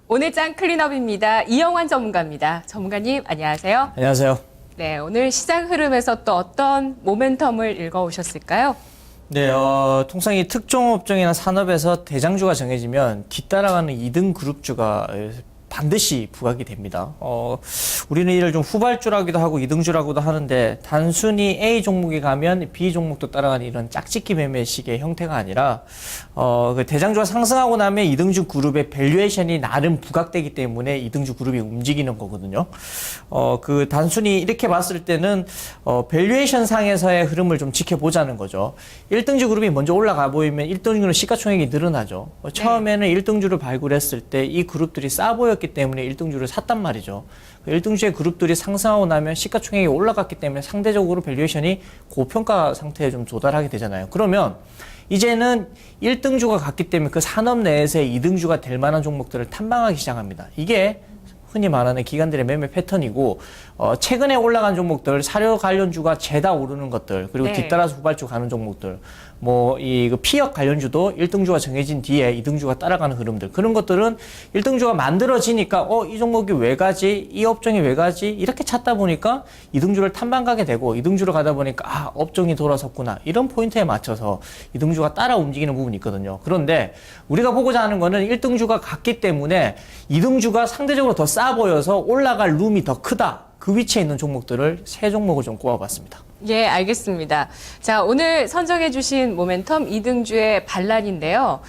오늘 장 클린업입니다. 이영환 전문가입니다. 전문가님, 안녕하세요. 안녕하세요. 네, 오늘 시장 흐름에서 또 어떤 모멘텀을 읽어오셨을까요? 네, 통상 이 특정 업종이나 산업에서 대장주가 정해지면 뒤따라가는 2등 그룹주가 반드시 부각이 됩니다. 우리는 이를 좀 후발주라기도 하고 2등주라고도 하는데 단순히 A 종목이 가면 B 종목도 따라가는 이런 짝짓기 매매식의 형태가 아니라 그 대장주가 상승하고 나면 2등주 그룹의 밸류에이션이 나름 부각되기 때문에 2등주 그룹이 움직이는 거거든요. 그 단순히 이렇게 봤을 때는 밸류에이션 상에서의 흐름을 좀 지켜보자는 거죠. 1등주 그룹이 먼저 올라가 보이면 1등주는 시가총액이 늘어나죠. 처음에는 1등주를 발굴했을 때 이 그룹들이 싸 보였기 때문에 1등주를 샀단 말이죠. 1등주의 그룹들이 상승하고 나면 시가총액이 올라갔기 때문에 상대적으로 밸류에이션이 고평가 상태에 좀 도달하게 되잖아요. 그러면 이제는 1등주가 갔기 때문에 그 산업 내에서의 2등주가 될 만한 종목들을 탐방하기 시작합니다. 이게 흔히 말하는 기관들의 매매 패턴이고 최근에 올라간 종목들, 사료 관련주가 죄다 오르는 것들, 그리고 뒤따라서 후발주 가는 종목들, 그 피역 관련주도 1등주가 정해진 뒤에 2등주가 따라가는 흐름들, 그런 것들은 1등주가 만들어지니까 이 종목이 왜 가지? 이 업종이 왜 가지? 이렇게 찾다 보니까 2등주를 탐방 가게 되고 2등주로 가다 보니까 업종이 돌아섰구나. 이런 포인트에 맞춰서 2등주가 따라 움직이는 부분이 있거든요. 그런데 우리가 보고자 하는 거는 1등주가 갔기 때문에 2등주가 상대적으로 더 싸 보여서 올라갈 룸이 더 크다. 그 위치에 있는 종목들을 세 종목을 좀 꼽아봤습니다. 예, 알겠습니다. 자, 오늘 선정해 주신 모멘텀 2등주의 반란인데요.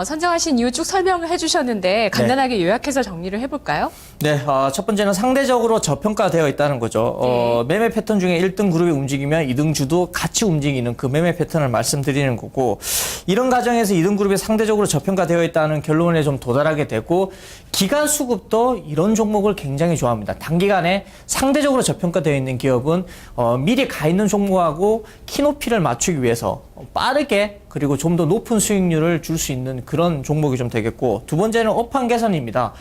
선정하신 이유 쭉 설명을 해주셨는데 간단하게 요약해서 정리를 해볼까요? 네, 첫 번째는 상대적으로 저평가되어 있다는 거죠. 매매 패턴 중에 1등 그룹이 움직이면 2등주도 같이 움직이는 그 매매 패턴을 말씀드리는 거고, 이런 과정에서 2등 그룹이 상대적으로 저평가되어 있다는 결론에 좀 도달하게 되고, 기관 수급도 이런 종목을 굉장히 좋아합니다. 단기간에 상대적으로 저평가되어 있는 기업은 미리 가 있는 종목하고 키높이를 맞추기 위해서 빠르게 그리고 좀 더 높은 수익률을 줄 수 있는 그런 종목이 좀 되겠고, 두 번째는 업황 개선입니다.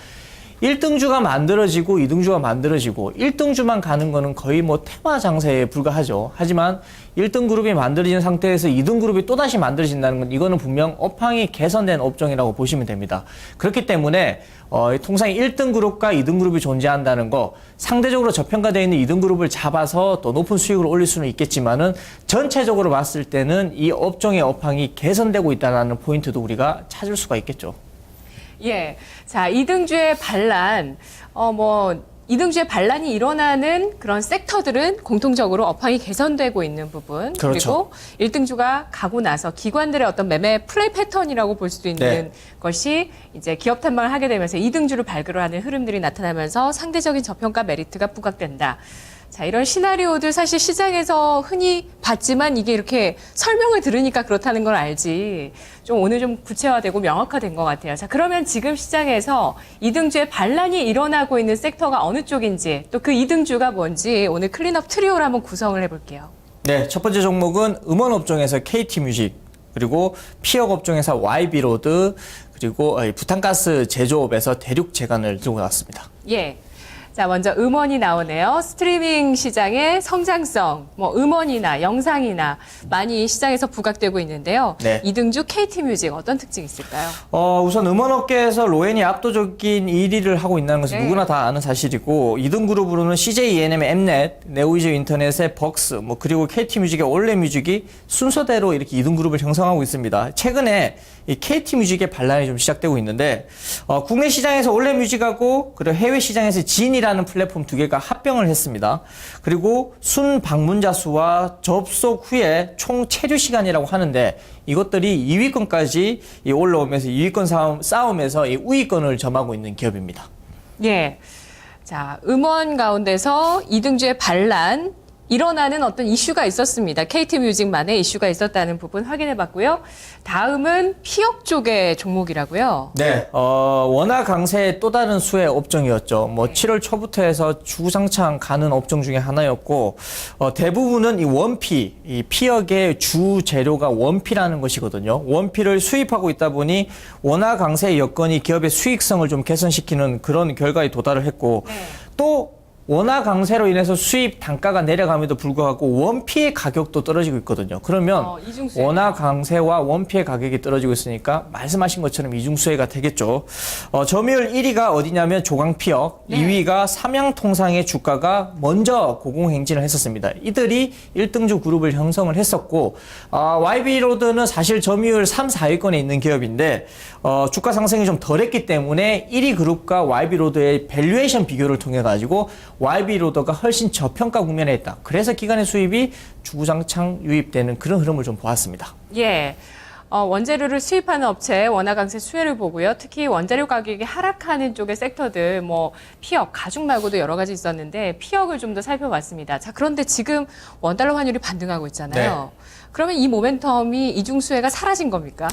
1등주가 만들어지고 2등주가 만들어지고 1등주만 가는 거는 거의 테마 장세에 불과하죠. 하지만 1등 그룹이 만들어진 상태에서 2등 그룹이 또다시 만들어진다는 건 이거는 분명 업황이 개선된 업종이라고 보시면 됩니다. 그렇기 때문에 통상 1등 그룹과 2등 그룹이 존재한다는 거, 상대적으로 저평가되어 있는 2등 그룹을 잡아서 또 높은 수익을 올릴 수는 있겠지만은 전체적으로 봤을 때는 이 업종의 업황이 개선되고 있다는 포인트도 우리가 찾을 수가 있겠죠. 예. 자, 2등주의 반란, 2등주의 반란이 일어나는 그런 섹터들은 공통적으로 업황이 개선되고 있는 부분. 그렇죠. 그리고 1등주가 가고 나서 기관들의 어떤 매매 플레이 패턴이라고 볼 수도 있는 것이 이제 기업 탐방을 하게 되면서 2등주를 발굴을 하는 흐름들이 나타나면서 상대적인 저평가 메리트가 부각된다. 자, 이런 시나리오들 사실 시장에서 흔히 봤지만 이게 이렇게 설명을 들으니까 그렇다는 걸 알지. 좀 오늘 좀 구체화되고 명확화된 것 같아요. 자, 그러면 지금 시장에서 2등주의 반란이 일어나고 있는 섹터가 어느 쪽인지, 또 그 2등주가 뭔지 오늘 클린업 트리오를 한번 구성을 해볼게요. 네, 첫 번째 종목은 음원 업종에서 KT뮤직, 그리고 피역 업종에서 YB로드, 그리고 부탄가스 제조업에서 대륙제관을 들고 나왔습니다. 예. 자, 먼저 음원이 나오네요. 스트리밍 시장의 성장성, 음원이나 영상이나 많이 시장에서 부각되고 있는데요. 2등주 KT뮤직 어떤 특징이 있을까요? 우선 음원업계에서 로엔이 압도적인 1위를 하고 있다는 것은 누구나 다 아는 사실이고, 2등 그룹으로는 CJ ENM의 엠넷, 네오이즈 인터넷의 벅스, 그리고 KT뮤직의 올레뮤직이 순서대로 이렇게 2등 그룹을 형성하고 있습니다. 최근에 이 KT뮤직의 반란이 좀 시작되고 있는데, 국내 시장에서 올레뮤직하고 그리고 해외 시장에서 진이라는 플랫폼 두 개가 합병을 했습니다. 그리고 순 방문자 수와 접속 후에 총 체류 시간이라고 하는데, 이것들이 2위권까지 올라오면서 2위권 싸움에서 이 우위권을 점하고 있는 기업입니다. 예. 자, 음원 가운데서 2등주의 반란, 일어나는 어떤 이슈가 있었습니다. KT뮤직만의 이슈가 있었다는 부분 확인해 봤고요. 다음은 피역 쪽의 종목이라고요. 네, 원화 강세의 또 다른 수혜 업종이었죠. 7월 초부터 해서 주구장창 가는 업종 중에 하나였고, 대부분은 이 원피, 이 피역의 주 재료가 원피라는 것이거든요. 원피를 수입하고 있다 보니 원화 강세의 여건이 기업의 수익성을 좀 개선시키는 그런 결과에 도달을 했고, 또 원화 강세로 인해서 수입 단가가 내려감에도 불구하고 원피의 가격도 떨어지고 있거든요. 그러면 이중수혜. 원화 강세와 원피의 가격이 떨어지고 있으니까 말씀하신 것처럼 이중수혜가 되겠죠. 점유율 1위가 어디냐면 조강피역, 네. 2위가 삼양통상의 주가가 먼저 고공행진을 했었습니다. 이들이 1등주 그룹을 형성을 했었고 YB로드는 사실 점유율 3, 4위권에 있는 기업인데 주가 상승이 좀 덜했기 때문에 1위 그룹과 YB로드의 밸류에이션 비교를 통해 가지고 YB로드가 훨씬 저평가 국면에 있다. 그래서 기관의 수입이 주구장창 유입되는 그런 흐름을 좀 보았습니다. 예. 원재료를 수입하는 업체 원화 강세 수혜를 보고요. 특히 원재료 가격이 하락하는 쪽의 sek터들, 피혁, 가죽 말고도 여러 가지 있었는데 피혁을 좀 더 살펴봤습니다. 자, 그런데 지금 원달러 환율이 반등하고 있잖아요. 네. 그러면 이 모멘텀이 이중수혜가 사라진 겁니까?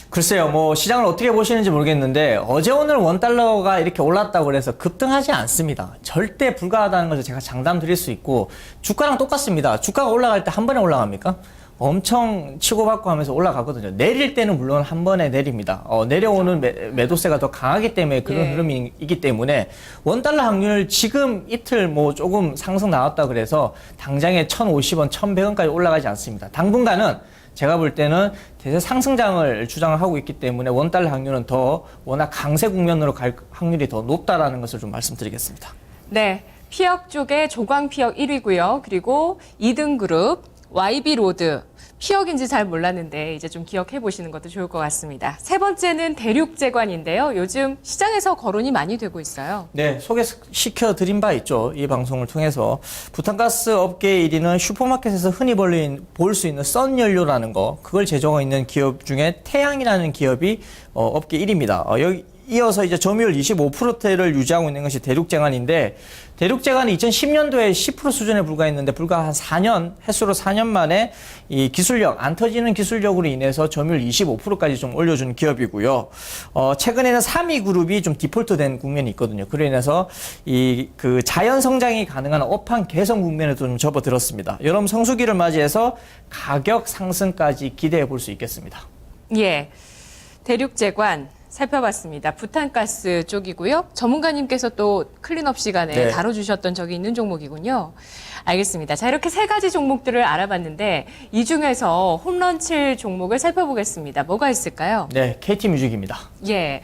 글쎄요, 시장을 어떻게 보시는지 모르겠는데 어제 오늘 원달러가 이렇게 올랐다고 그래서 급등하지 않습니다. 절대 불가하다는 것을 제가 장담 드릴 수 있고 주가랑 똑같습니다. 주가가 올라갈 때 한 번에 올라갑니까? 엄청 치고받고 하면서 올라가거든요. 내릴 때는 물론 한 번에 내립니다. 내려오는 매도세가 더 강하기 때문에 그런 흐름이 있기 때문에 원달러 환율 지금 이틀 조금 상승 나왔다 그래서 당장에 1,050원, 1,100원까지 올라가지 않습니다. 당분간은 제가 볼 때는 대세 상승장을 주장을 하고 있기 때문에 원달러 환율은 더 워낙 강세 국면으로 갈 확률이 더 높다라는 것을 좀 말씀드리겠습니다. 네. 피혁 쪽에 조광피혁 1위고요. 그리고 2등 그룹 YB로드. 피혁인지 잘 몰랐는데 이제 좀 기억해 보시는 것도 좋을 것 같습니다. 세 번째는 대륙제관인데요. 요즘 시장에서 거론이 많이 되고 있어요. 네, 소개시켜 드린 바 있죠. 이 방송을 통해서. 부탄가스 업계 1위는 슈퍼마켓에서 흔히 볼 수 있는 썬연료라는 거, 그걸 제조하고 있는 기업 중에 태양이라는 기업이 업계 1위입니다. 이어서 이제 점유율 25%대를 유지하고 있는 것이 대륙제관인데, 대륙제관이 2010년도에 10% 수준에 불과했는데 불과 한 4년, 횟수로 4년 만에 이 기술력, 안 터지는 기술력으로 인해서 점유율 25%까지 좀 올려준 기업이고요. 최근에는 3위 그룹이 좀 디폴트된 국면이 있거든요. 그로 인해서 그 자연 성장이 가능한 업황 개선 국면에도 좀 접어들었습니다. 여름 성수기를 맞이해서 가격 상승까지 기대해 볼 수 있겠습니다. 예. 대륙제관. 살펴봤습니다. 부탄가스 쪽이고요. 전문가님께서 또 클린업 시간에 다뤄주셨던 적이 있는 종목이군요. 알겠습니다. 자, 이렇게 세 가지 종목들을 알아봤는데 이 중에서 홈런 칠 종목을 살펴보겠습니다. 뭐가 있을까요? 네, KT뮤직입니다. 예.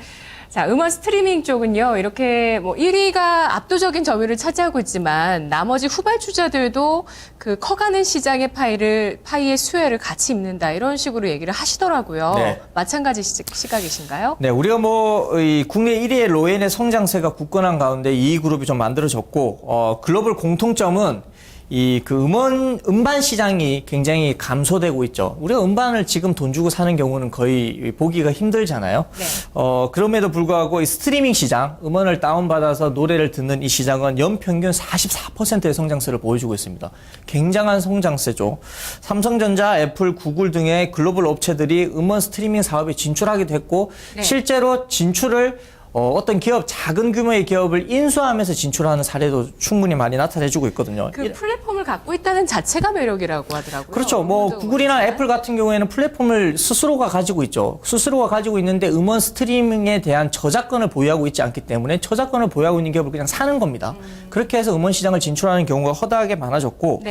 자, 음원 스트리밍 쪽은요, 이렇게 1위가 압도적인 점유율을 차지하고 있지만, 나머지 후발주자들도 그 커가는 시장의 파이의 수혜를 같이 입는다, 이런 식으로 얘기를 하시더라고요. 네. 마찬가지 시각이신가요? 네, 우리가 이 국내 1위의 로엔의 성장세가 굳건한 가운데 이 그룹이 좀 만들어졌고, 글로벌 공통점은 음반 시장이 굉장히 감소되고 있죠. 우리가 음반을 지금 돈 주고 사는 경우는 거의 보기가 힘들잖아요. 네. 그럼에도 불구하고 이 스트리밍 시장, 음원을 다운받아서 노래를 듣는 이 시장은 연평균 44%의 성장세를 보여주고 있습니다. 굉장한 성장세죠. 삼성전자, 애플, 구글 등의 글로벌 업체들이 음원 스트리밍 사업에 진출하기도 했고, 실제로 진출을 어떤 작은 규모의 기업을 인수하면서 진출하는 사례도 충분히 많이 나타내주고 있거든요. 그 플랫폼을 갖고 있다는 자체가 매력이라고 하더라고요. 그렇죠. 구글이나 애플 같은 경우에는 플랫폼을 스스로가 가지고 있죠. 스스로가 가지고 있는데 음원 스트리밍에 대한 저작권을 보유하고 있지 않기 때문에 저작권을 보유하고 있는 기업을 그냥 사는 겁니다. 그렇게 해서 음원 시장을 진출하는 경우가 허다하게 많아졌고,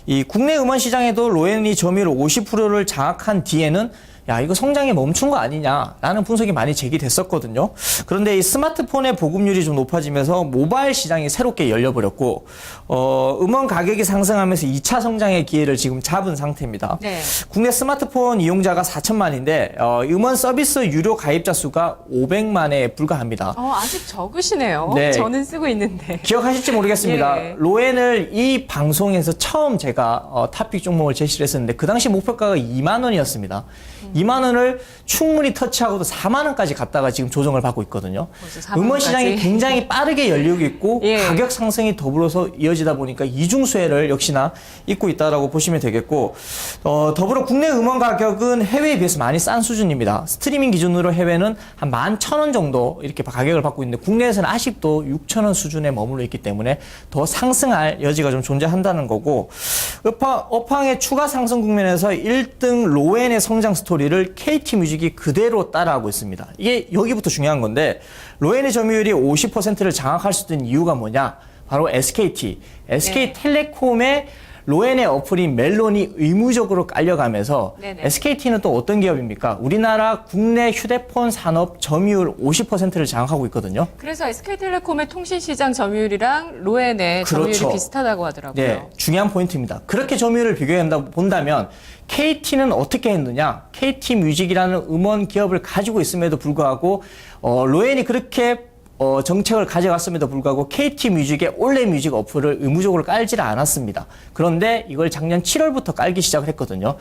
이 국내 음원 시장에도 로엔이 점유율 50%를 장악한 뒤에는 이거 성장이 멈춘 거 아니냐라는 분석이 많이 제기됐었거든요. 그런데 이 스마트폰의 보급률이 좀 높아지면서 모바일 시장이 새롭게 열려버렸고, 음원 가격이 상승하면서 2차 성장의 기회를 지금 잡은 상태입니다. 네. 국내 스마트폰 이용자가 4천만인데, 음원 서비스 유료 가입자 수가 500만에 불과합니다. 아직 적으시네요. 네. 저는 쓰고 있는데. 기억하실지 모르겠습니다. 로엔을 이 방송에서 처음 제가 타픽 종목을 제시를 했었는데, 그 당시 목표가가 2만 원이었습니다. 2만 원을 충분히 터치하고도 4만 원까지 갔다가 지금 조정을 받고 있거든요. 음원 시장이 굉장히 빠르게 열리고 있고 가격 상승이 더불어서 이어지다 보니까 이중수혜를 역시나 입고 있다라고 보시면 되겠고, 더불어 국내 음원 가격은 해외에 비해서 많이 싼 수준입니다. 스트리밍 기준으로 해외는 한 11,000원 정도 이렇게 가격을 받고 있는데 국내에서는 아직도 6,000원 수준에 머물러 있기 때문에 더 상승할 여지가 좀 존재한다는 거고, 업황의 추가 상승 국면에서 1등 로엔의 성장 스토리를 KT뮤직이 그대로 따라하고 있습니다. 이게 여기부터 중요한 건데, 로엔의 점유율이 50%를 장악할 수 있는 이유가 뭐냐? 바로 SKT. SK텔레콤의 로엔의 어플인 멜론이 의무적으로 깔려가면서 네네. SKT는 또 어떤 기업입니까? 우리나라 국내 휴대폰 산업 점유율 50%를 장악하고 있거든요. 그래서 SK텔레콤의 통신시장 점유율이랑 로엔의 점유율이 그렇죠. 비슷하다고 하더라고요. 네, 중요한 포인트입니다. 그렇게 점유율을 본다면 KT는 어떻게 했느냐? KT 뮤직이라는 음원 기업을 가지고 있음에도 불구하고 로엔이 그렇게 정책을 가져갔음에도 불구하고 KT 뮤직의 올레 뮤직 어플을 의무적으로 깔지를 않았습니다. 그런데 이걸 작년 7월부터 깔기 시작을 했거든요.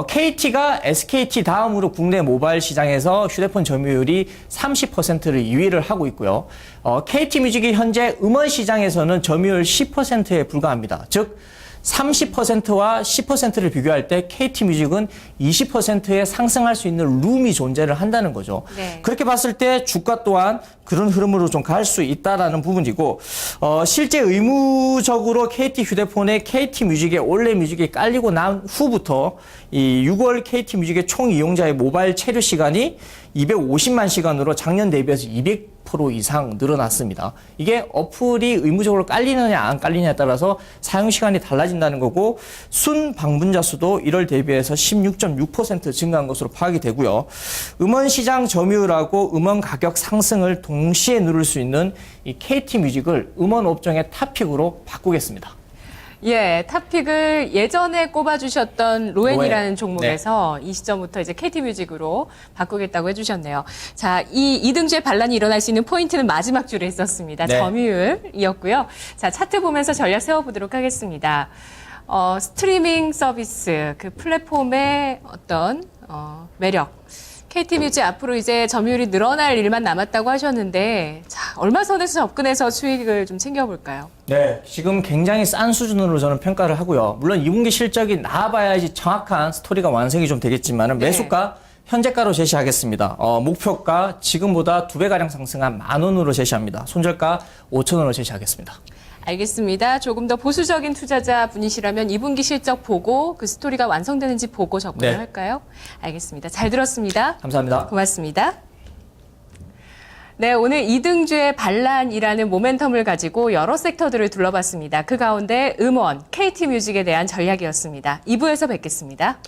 KT가 SKT 다음으로 국내 모바일 시장에서 휴대폰 점유율이 30%를 2위를 하고 있고요. KT 뮤직이 현재 음원 시장에서는 점유율 10%에 불과합니다. 즉 30%와 10%를 비교할 때 KT 뮤직은 20%에 상승할 수 있는 룸이 존재를 한다는 거죠. 네. 그렇게 봤을 때 주가 또한 그런 흐름으로 좀 갈 수 있다라는 부분이고, 실제 의무적으로 KT 휴대폰에 KT 뮤직에 올레 뮤직이 깔리고 난 후부터 이 6월 KT 뮤직의 총 이용자의 모바일 체류 시간이 250만 시간으로 작년 대비해서 200% 이상 늘어났습니다. 이게 어플이 의무적으로 깔리느냐 안 깔리느냐에 따라서 사용 시간이 달라진다는 거고, 순 방문자 수도 1월 대비해서 16.6% 증가한 것으로 파악이 되고요. 음원 시장 점유율하고 음원 가격 상승을 동시에 누릴 수 있는 이 KT 뮤직을 음원 업종의 탑픽으로 바꾸겠습니다. 예, 탑픽을 예전에 꼽아주셨던 로엔이라는 로엔. 종목에서 이 시점부터 이제 KT뮤직으로 바꾸겠다고 해주셨네요. 자, 이 이등주의 반란이 일어날 수 있는 포인트는 마지막 줄에 있었습니다. 네. 점유율이었고요. 자, 차트 보면서 전략 세워보도록 하겠습니다. 스트리밍 서비스, 그 플랫폼의 어떤 매력. KT뮤직 앞으로 이제 점유율이 늘어날 일만 남았다고 하셨는데, 자, 얼마 선에서 접근해서 수익을 좀 챙겨볼까요? 네, 지금 굉장히 싼 수준으로 저는 평가를 하고요. 물론 2분기 실적이 나와봐야지 정확한 스토리가 완성이 좀 되겠지만 네. 매수가 현재가로 제시하겠습니다. 목표가 지금보다 2배가량 상승한 10,000원으로 제시합니다. 손절가 5,000원으로 제시하겠습니다. 알겠습니다. 조금 더 보수적인 투자자 분이시라면 2분기 실적 보고 그 스토리가 완성되는지 보고 접근을 네. 할까요? 알겠습니다. 잘 들었습니다. 감사합니다. 고맙습니다. 네, 오늘 이등주의 반란이라는 모멘텀을 가지고 여러 섹터들을 둘러봤습니다. 그 가운데 음원, KT뮤직에 대한 전략이었습니다. 2부에서 뵙겠습니다.